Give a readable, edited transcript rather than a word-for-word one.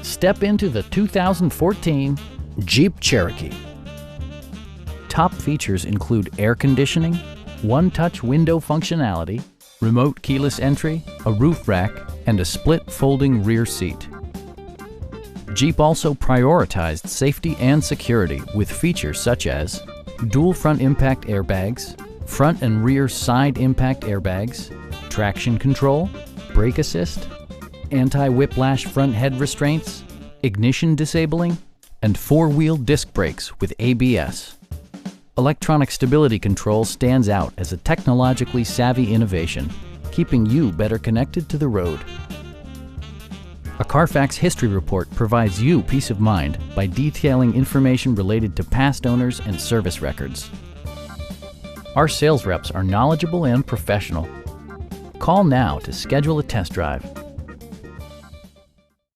Step into the 2014 Jeep Cherokee. Top features include air conditioning, one-touch window functionality, remote keyless entry, a roof rack, and a split folding rear seat. Jeep also prioritized safety and security with features such as dual front impact airbags, front and rear side impact airbags, traction control, brake assist, anti-whiplash front head restraints, ignition disabling, and four-wheel disc brakes with ABS. Electronic stability control stands out as a technologically savvy innovation, keeping you better connected to the road. A Carfax history report provides you peace of mind by detailing information related to past owners and service records. Our sales reps are knowledgeable and professional. Call now to schedule a test drive.